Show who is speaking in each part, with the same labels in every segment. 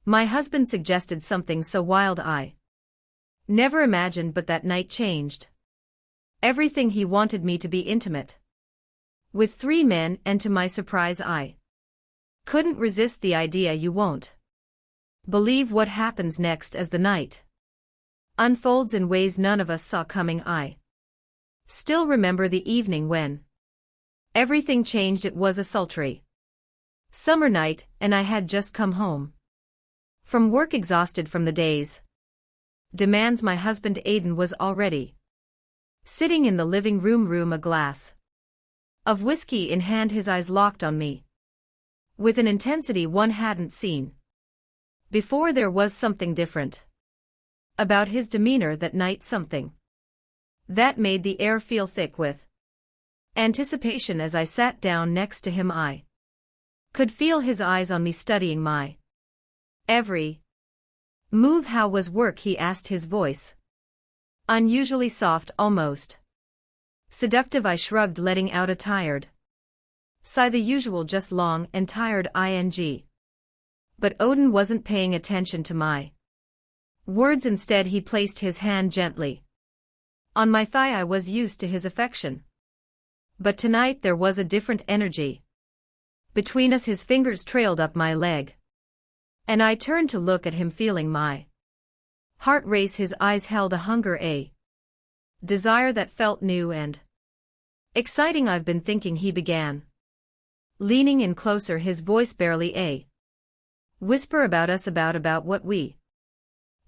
Speaker 1: My husband suggested something so wild I never imagined, but that night changed everything. He wanted me to be intimate with 3 men, and to my surprise I couldn't resist the idea. You won't believe what happens next as the night unfolds in ways none of us saw coming. I still remember the evening when everything changed. It was a sultry summer night, and I had just come home from work, exhausted from the day's demands. My husband Aidan was already sitting in the living room, a glass of whiskey in hand, his eyes locked on me with an intensity one hadn't seen before. There was something different about his demeanor that night, something that made the air feel thick with anticipation. As I sat down next to him, I could feel his eyes on me, studying my every move. "How was work?" he asked, his voice unusually soft, almost seductive. I shrugged, letting out a tired sigh, the usual, just long and tired ing. But Odin wasn't paying attention to my words. Instead, he placed his hand gently on my thigh. I was used to his affection, but tonight there was a different energy between us. His fingers trailed up my leg, and I turned to look at him, feeling my heart race. His eyes held a hunger, a desire that felt new and exciting. "I've been thinking," he began, leaning in closer, his voice barely a whisper, "about us, about what we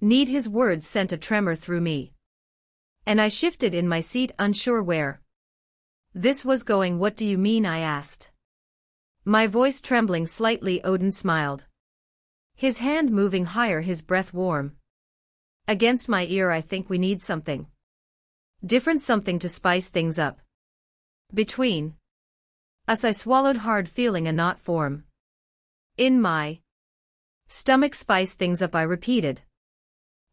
Speaker 1: need." His words sent a tremor through me, and I shifted in my seat, unsure where this was going. "What do you mean?" I asked, my voice trembling slightly. Odin smiled, his hand moving higher, his breath warm against my ear. "I think we need something different, something to spice things up between us." I swallowed hard, feeling a knot form in my stomach. "Spice things up," I repeated,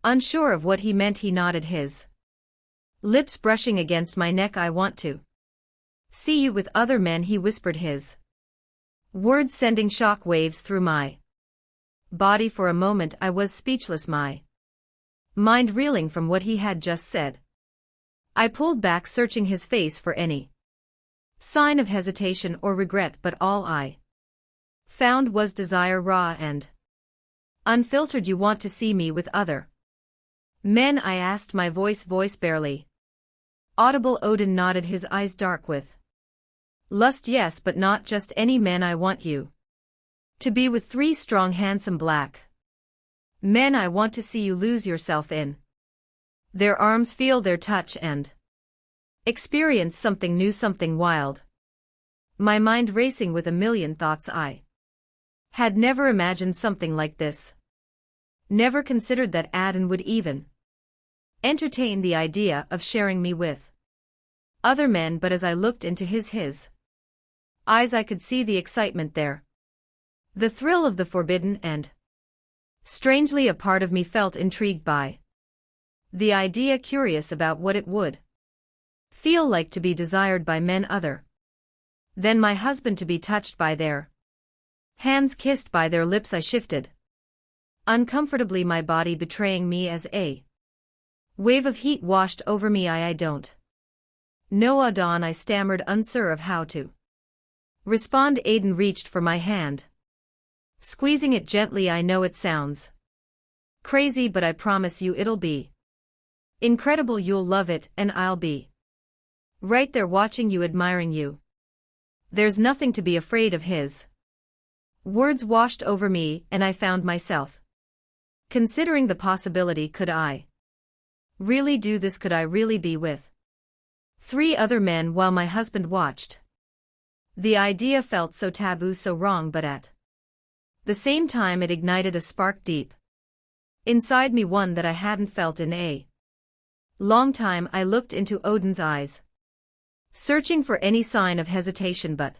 Speaker 1: unsure of what he meant. He nodded, his lips brushing against my neck. "I want to see you with other men," he whispered, his words sending shock waves through my body. For a moment I was speechless, my mind reeling from what he had just said. I pulled back, searching his face for any sign of hesitation or regret, but all I found was desire, raw and unfiltered. "You want to see me with other men?" I asked, my voice barely audible. Odin nodded, his eyes dark with lust. "Yes, but not just any men. I want you to be with 3 strong, handsome black men. I want to see you lose yourself in their arms, feel their touch, and experience something new, something wild." My mind racing with a million thoughts. I had never imagined something like this, never considered that Aidan would even entertain the idea of sharing me with other men. But as I looked into his eyes, I could see the excitement there, the thrill of the forbidden, and strangely a part of me felt intrigued by the idea, curious about what it would feel like to be desired by men other than my husband, to be touched by their hands, kissed by their lips. I shifted uncomfortably, my body betraying me as a wave of heat washed over me. I don't know, Adon," I stammered, unsure of how to respond. Aidan reached for my hand, squeezing it gently. "I know it sounds crazy, but I promise you it'll be incredible. You'll love it, and I'll be right there watching you, admiring you. There's nothing to be afraid of." His words washed over me, and I found myself considering the possibility. Could I really do this? Could I really be with 3 other men while my husband watched? The idea felt so taboo, so wrong, but at the same time it ignited a spark deep inside me, one that I hadn't felt in a long time. I looked into Odin's eyes, searching for any sign of hesitation, but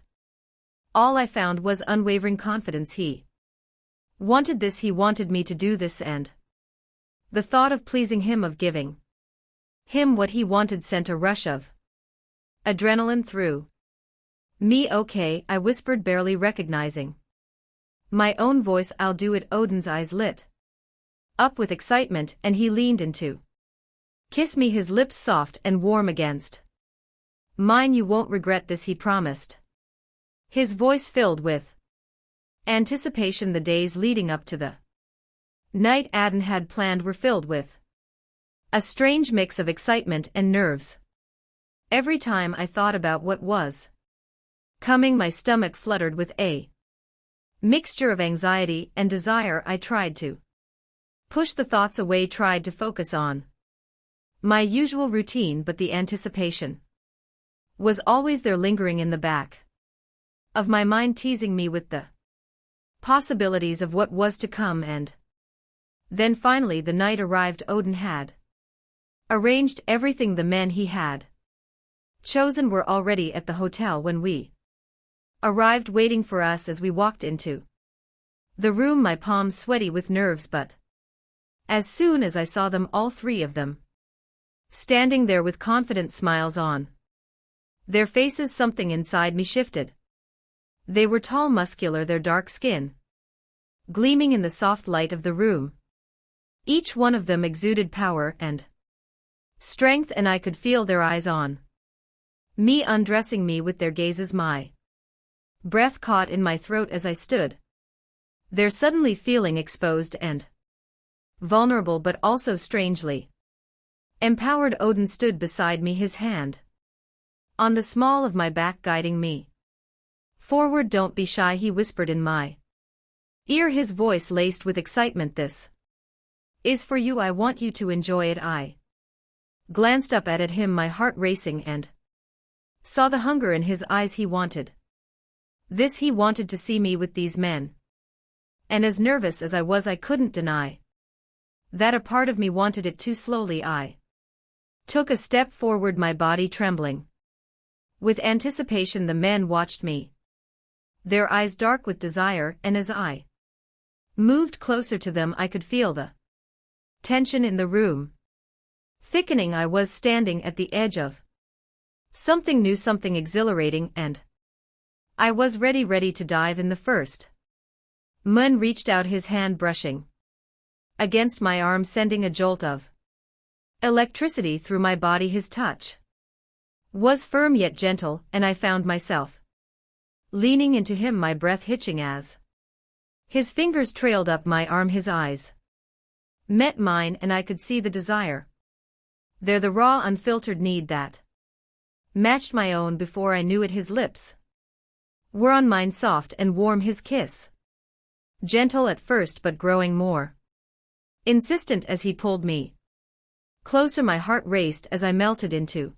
Speaker 1: all I found was unwavering confidence. He wanted this, he wanted me to do this, and the thought of pleasing him, of giving him what he wanted, sent a rush of adrenaline through me. "Okay," I whispered, barely recognizing My own voice, I'll do it. Odin's eyes lit up with excitement and he leaned into kiss me, his lips soft and warm against mine. You won't regret this, he promised. His voice filled with anticipation. The days leading up to the night Odin had planned were filled with a strange mix of excitement and nerves. Every time I thought about what was coming, my stomach fluttered with a mixture of anxiety and desire. I tried to push the thoughts away, tried to focus on my usual routine, but the anticipation was always there, lingering in the back of my mind, teasing me with the possibilities of what was to come. And then finally the night arrived. Odin had arranged everything. The men he had chosen were already at the hotel when we arrived, waiting for us. As we walked into the room, my palms sweaty with nerves, but as soon as I saw them, all three of them, standing there with confident smiles on their faces, something inside me shifted. They were tall, muscular, their dark skin gleaming in the soft light of the room. Each one of them exuded power and strength, and I could feel their eyes on me, undressing me with their gazes. My breath caught in my throat as I stood there, suddenly feeling exposed and vulnerable, but also strangely empowered. Odin stood beside me, his hand on the small of my back, guiding me forward. Don't be shy, he whispered in my ear, his voice laced with excitement. This is for you. I want you to enjoy it. I glanced up at him, my heart racing, and saw the hunger in his eyes. He wanted this. He wanted to see me with these men. And as nervous as I was, I couldn't deny that a part of me wanted it too. Slowly I took a step forward, my body trembling with anticipation. The men watched me, their eyes dark with desire, and as I moved closer to them, I could feel the tension in the room thickening. I was standing at the edge of something new, something exhilarating, and I was ready to dive in. The first man reached out, his hand brushing against my arm, sending a jolt of electricity through my body. His touch was firm yet gentle, and I found myself leaning into him, my breath hitching as his fingers trailed up my arm. His eyes met mine, and I could see the desire there, the raw, unfiltered need that matched my own. Before I knew it, his lips were on mine, soft and warm, his kiss gentle at first but growing more insistent as he pulled me closer. My heart raced as I melted into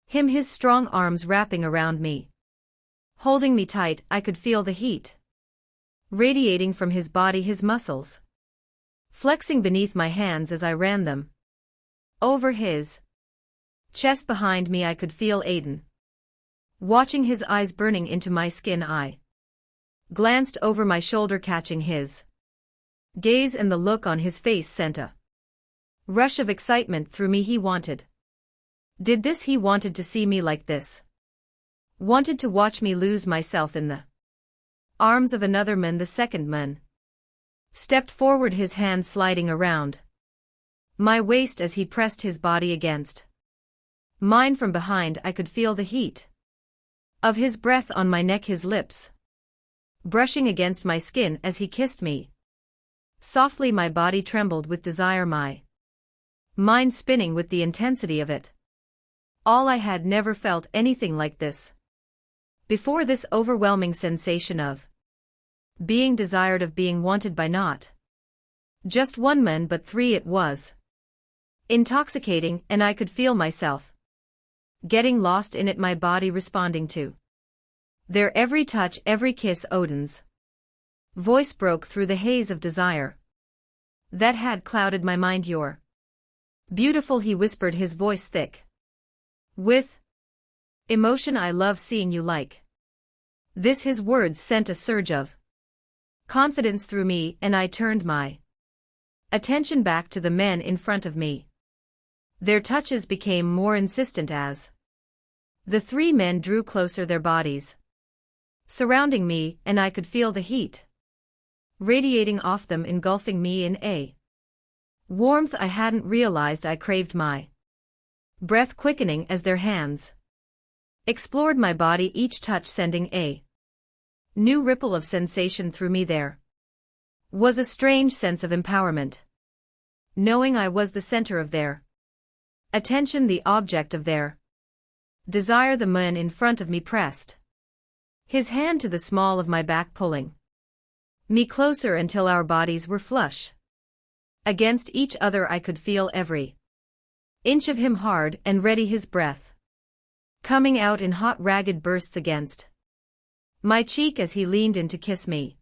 Speaker 1: him, his strong arms wrapping around me, holding me tight. I could feel the heat radiating from his body, his muscles flexing beneath my hands as I ran them over his chest. Behind me I could feel Odin watching, his eyes burning into my skin. I glanced over my shoulder, catching his gaze, and the look on his face sent a rush of excitement through me. He wanted this. He wanted to see me like this, wanted to watch me lose myself in the arms of another man. The second man stepped forward, his hand sliding around my waist as he pressed his body against mine from behind. I could feel the heat of his breath on my neck, his lips brushing against my skin as he kissed me softly. My body trembled with desire, my mind spinning with the intensity of it all. I had never felt anything like this before, this overwhelming sensation of being desired, of being wanted by not just one man but three. It was intoxicating, and I could feel myself getting lost in it, my body responding to their every touch, every kiss. Odin's voice broke through the haze of desire that had clouded my mind. You're beautiful, he whispered, his voice thick with emotion. I love seeing you like this. His words sent a surge of confidence through me, and I turned my attention back to the men in front of me. Their touches became more insistent as the three men drew closer, their bodies surrounding me, and I could feel the heat radiating off them, engulfing me in a warmth I hadn't realized I craved, my breath quickening as their hands explored my body, each touch sending a new ripple of sensation through me. There was a strange sense of empowerment, knowing I was the center of their attention, the object of their desire. The man in front of me pressed his hand to the small of my back, pulling me closer until our bodies were flush against each other. I could feel every inch of him hard and ready, his breath coming out in hot, ragged bursts against my cheek as he leaned in to kiss me.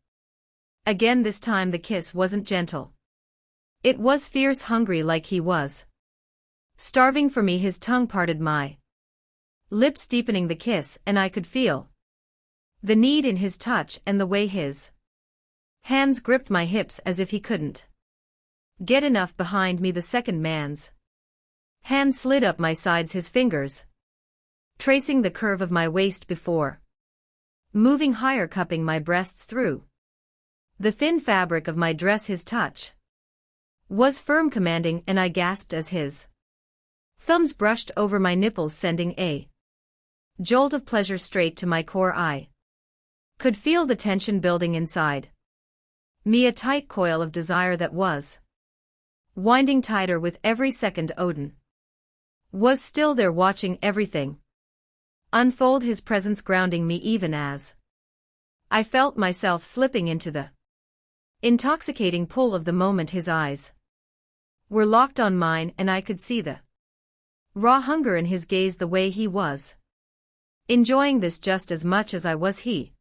Speaker 1: Again, this time the kiss wasn't gentle. It was fierce, hungry, like he was starving for me. His tongue parted my lips, deepening the kiss, and I could feel the need in his touch and the way his hands gripped my hips as if he couldn't get enough. Behind me, the second man's hand slid up my sides, his fingers tracing the curve of my waist before moving higher, cupping my breasts through the thin fabric of my dress. His touch was firm, commanding, and I gasped as his thumbs brushed over my nipples, sending a jolt of pleasure straight to my core. I could feel the tension building inside me, a tight coil of desire that was winding tighter with every second. Odin was still there, watching everything unfold, his presence grounding me even as I felt myself slipping into the intoxicating pull of the moment. His eyes were locked on mine, and I could see the raw hunger in his gaze, the way he was enjoying this just as much as I was. He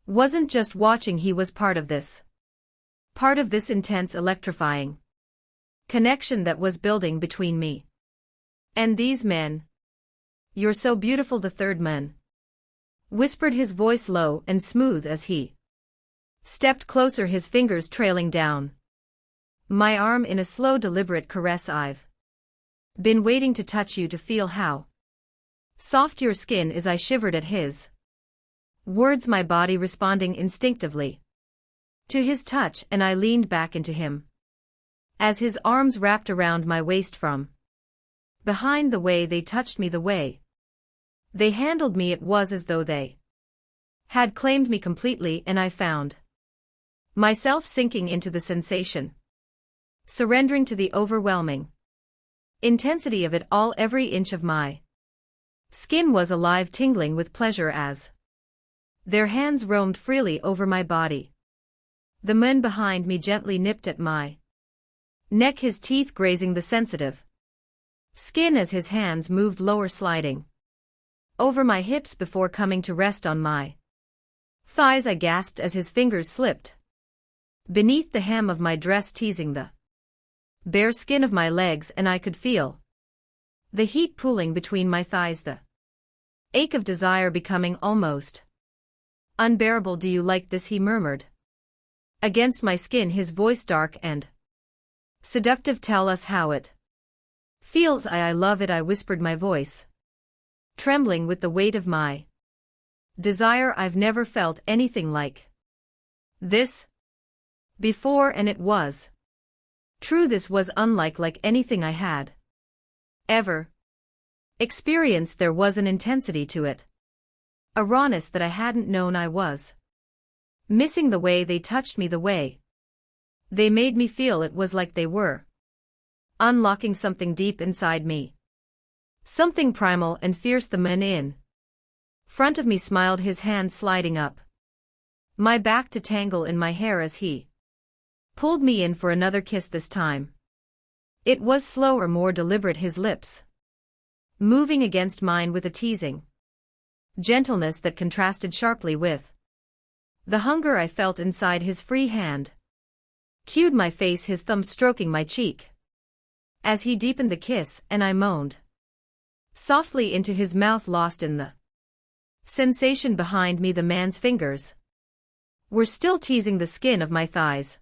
Speaker 1: wasn't just watching, he was part of this intense, electrifying connection that was building between me and these men. "You're so beautiful," the third man whispered, his voice low and smooth as he stepped closer, his fingers trailing down my arm in a slow, deliberate caress. "I've been waiting to touch you, to feel how soft your skin is." I shivered at his words, my body responding instinctively to his touch, and I leaned back into him as his arms wrapped around my waist from behind. The way they touched me, the way they handled me, it was as though they had claimed me completely, and I found myself sinking into the sensation, surrendering to the overwhelming intensity of it all. Every inch of my skin was alive, tingling with pleasure as their hands roamed freely over my body. The man behind me gently nipped at my neck, his teeth grazing the sensitive skin as his hands moved lower, sliding over my hips before coming to rest on my thighs. I gasped as his fingers slipped beneath the hem of my dress, teasing the bare skin of my legs, and I could feel the heat pooling between my thighs, the ache of desire becoming almost unbearable. "Do you like this?" he murmured against my skin, his voice dark and seductive. "Tell us how it feels." I love it," I whispered, my voice trembling with the weight of my desire. "I've never felt anything like this before," and it was true. This was unlike anything I had ever experienced. There was an intensity to it, a rawness that I hadn't known I was missing. The way they touched me, the way they made me feel, it was like they were unlocking something deep inside me, something primal and fierce. The man in front of me smiled, his hand sliding up my back to tangle in my hair as he pulled me in for another kiss. This time it was slower, more deliberate, his lips moving against mine with a teasing gentleness that contrasted sharply with the hunger I felt inside. His free hand cued my face, his thumb stroking my cheek as he deepened the kiss, and I moaned softly into his mouth, lost in the sensation behind me. The man's fingers were still teasing the skin of my thighs,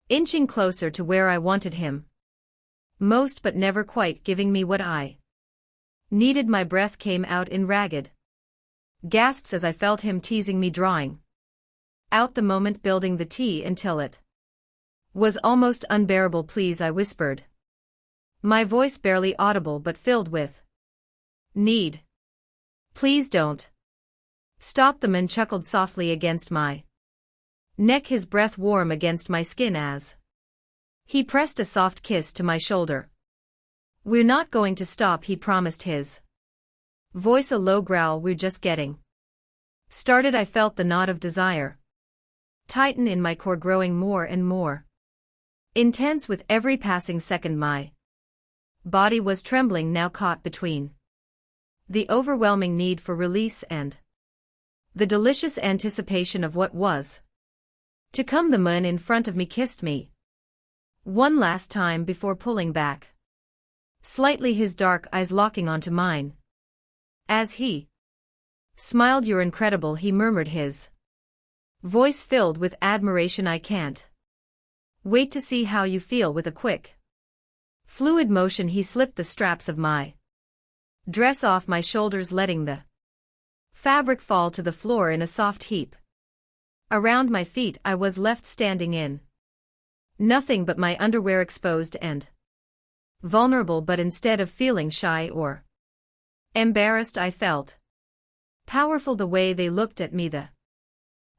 Speaker 1: inching closer to where I wanted him most, but never quite giving me what I needed. My breath came out in ragged gasps as I felt him teasing me, drawing out the moment building the tea until it was almost unbearable. Please, I whispered. My voice barely audible but filled with need. Please don't. Stop. The man chuckled softly against my neck, his breath warm against my skin as he pressed a soft kiss to my shoulder. We're not going to stop, he promised, his voice a low growl. We're just getting started. I felt the knot of desire tighten in my core, growing more and more intense with every passing second. My body was trembling now, caught between the overwhelming need for release and the delicious anticipation of what was to come. The man in front of me kissed me one last time before pulling back slightly, his dark eyes locking onto mine. As he smiled, "You're incredible," he murmured, his voice filled with admiration. I can't wait to see how you feel. With a quick, fluid motion he slipped the straps of my dress off my shoulders, letting the fabric fall to the floor in a soft heap around my feet. I was left standing in nothing but my underwear, exposed and vulnerable, but instead of feeling shy or embarrassed, I felt powerful. The way they looked at me, the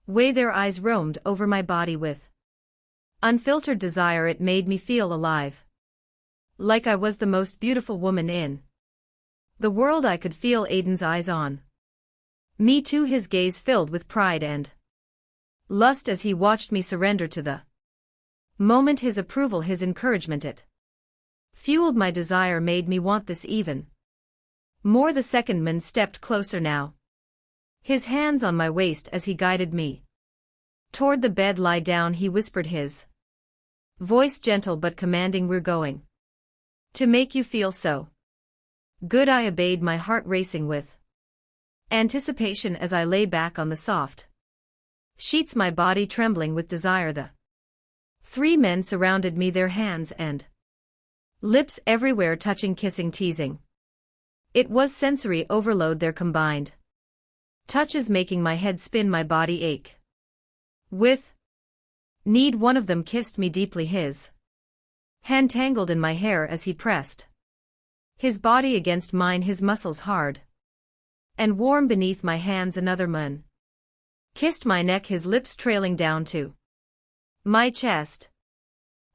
Speaker 1: way their eyes roamed over my body with unfiltered desire, it made me feel alive, like I was the most beautiful woman in the world. I could feel Aiden's eyes on me too, his gaze filled with pride and lust as he watched me surrender to the moment. His approval, his encouragement, it fueled my desire, made me want this even more. The second man stepped closer now, his hands on my waist as he guided me toward the bed. "Lie down," he whispered, his voice gentle but commanding. "We're going to make you feel so good." I obeyed, my heart racing with anticipation as I lay back on the soft sheets, my body trembling with desire. The three men surrounded me, their hands and lips everywhere, touching, kissing, teasing. It was sensory overload, their combined touches making my head spin, my body ache with need. One of them kissed me deeply, his hand tangled in my hair as he pressed his body against mine, his muscles hard and warm beneath my hands. Another man kissed my neck, his lips trailing down to my chest,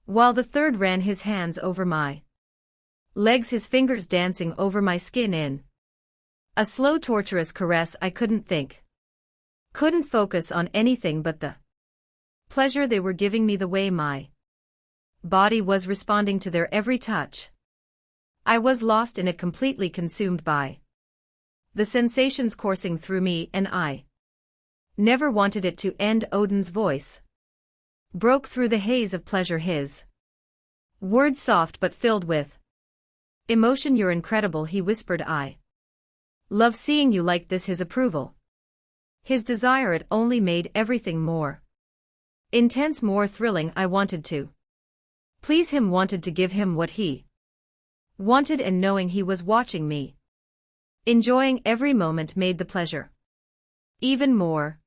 Speaker 1: while the third ran his hands over my legs, his fingers dancing over my skin in a slow, torturous caress. I couldn't think, couldn't focus on anything but the pleasure they were giving me, the way my body was responding to their every touch. I was lost in it, completely consumed by the sensations coursing through me, and I never wanted it to end. Odin's voice broke through the haze of pleasure, his words soft but filled with emotion. "You're incredible," he whispered. "I love seeing you like this." His approval, his desire, it only made everything more intense, more thrilling. I wanted to please him, wanted to give him what he wanted, and knowing he was watching me, enjoying every moment, made the pleasure even more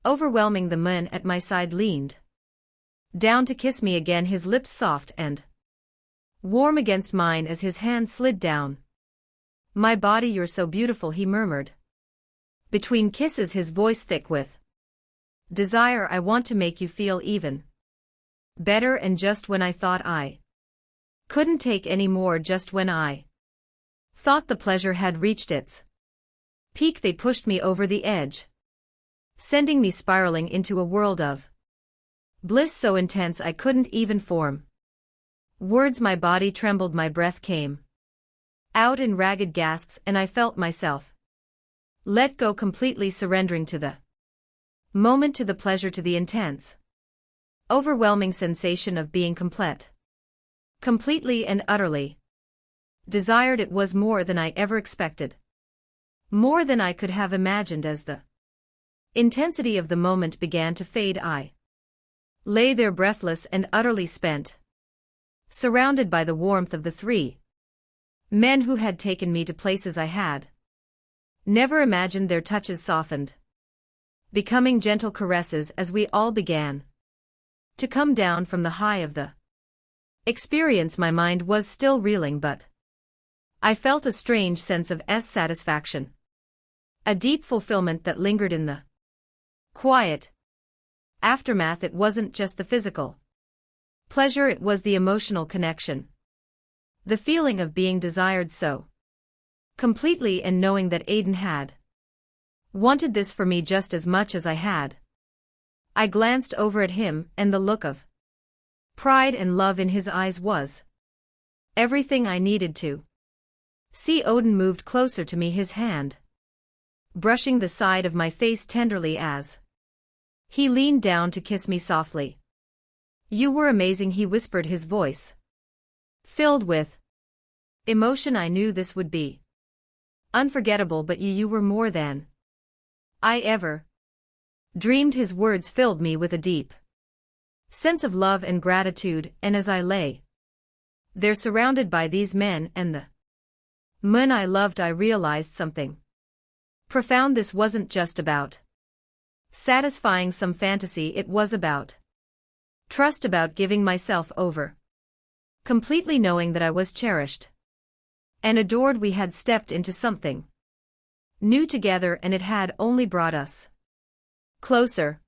Speaker 1: overwhelming. The man at my side leaned down to kiss me again, his lips soft and warm against mine as his hand slid down my body. "You're so beautiful," he murmured between kisses, his voice thick with desire. "I want to make you feel even better." And just when I thought I couldn't take any more, just when I thought the pleasure had reached its peak, they pushed me over the edge, sending me spiraling into a world of bliss so intense I couldn't even form words. My body trembled, my breath came out in ragged gasps, and I felt myself let go completely, surrendering to the moment, to the pleasure, to the intense, overwhelming sensation of being completely and utterly desired. It was more than I ever expected, more than I could have imagined. As the intensity of the moment began to fade, I lay there breathless and utterly spent, surrounded by the warmth of the three men who had taken me to places I had never imagined. Their touches softened becoming gentle caresses as we all began to come down from the high of the experience. My mind was still reeling, but I felt a strange sense of satisfaction. A deep fulfillment that lingered in the quiet aftermath. It wasn't just the physical pleasure, it was the emotional connection. The feeling of being desired so completely and knowing that Aiden had wanted this for me just as much as I had. I glanced over at him, and the look of pride and love in his eyes was everything I needed to see. Odin moved closer to me, his hand brushing the side of my face tenderly as he leaned down to kiss me softly. "You were amazing," he whispered, his voice filled with emotion. I knew this would be unforgettable, but you were more than I ever dreamed. His words filled me with a deep sense of love and gratitude, and as I lay there surrounded by these men and the men I loved, I realized something profound. This wasn't just about satisfying some fantasy, it was about trust, about giving myself over completely, knowing that I was cherished and adored. We had stepped into something new together, and it had only brought us closer.